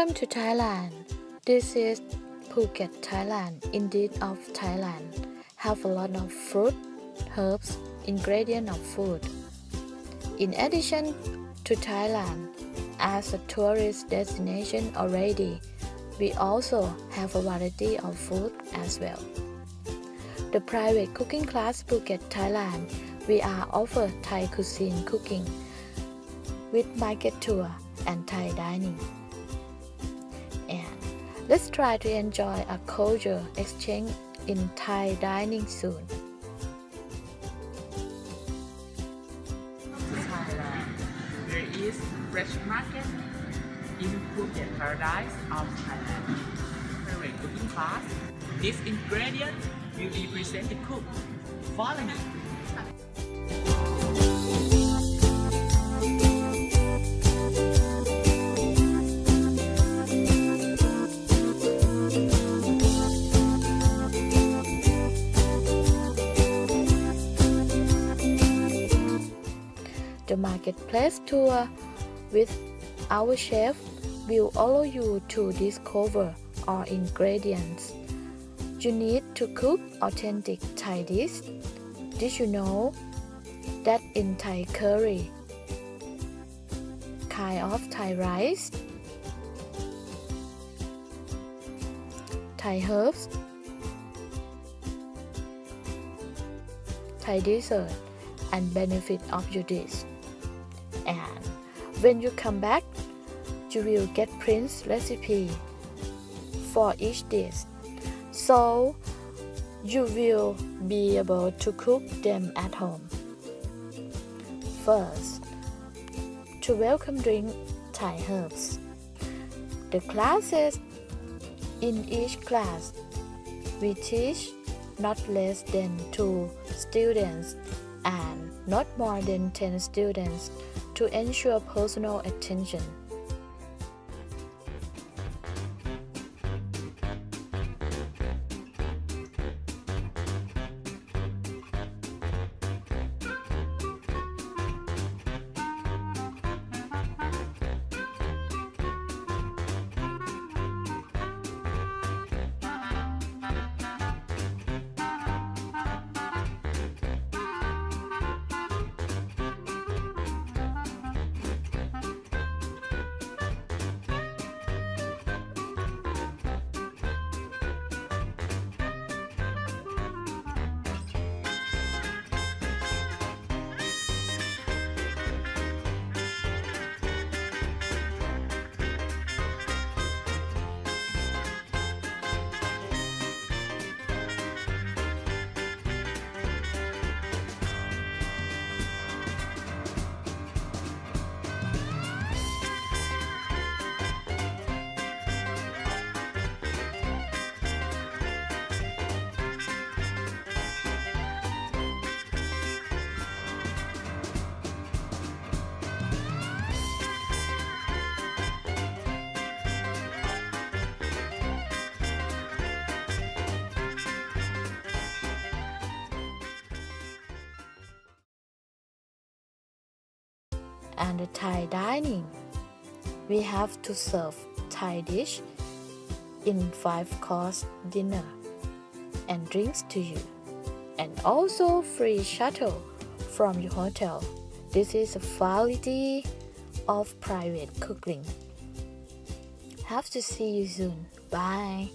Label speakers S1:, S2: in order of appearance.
S1: Welcome to Thailand. This is Phuket, Thailand. Indeed of Thailand. Have a lot of fruit, herbs, ingredient of food. In addition to Thailand, as a tourist destination already, we also have a variety of food as well. The private cooking class Phuket, Thailand, we are offer Thai cuisine cooking with market tour and Thai dining. And let's try to enjoy a culture exchange in Thai dining soon.
S2: Thailand. There is fresh market in Phuket paradise of Thailand. Private cooking class. This ingredient will be presented cooked. Follow me.
S1: The marketplace tour with our chef will allow you to discover all ingredients you need to cook authentic Thai dish. Did you know that in Thai curry, kind of Thai rice, Thai herbs, Thai dessert, and benefit of your dish. And when you come back, you will get print recipe for each dish, so you will be able to cook them at home. First, to welcome drink Thai herbs. The classes in each class, we teach not less than 2 students and not more than 10 students to ensure personal attention. And the Thai dining, we have to serve Thai dish in 5-course dinner and drinks to you, and also free shuttle from your hotel. This is a quality of private cooking. Have to see you soon. Bye.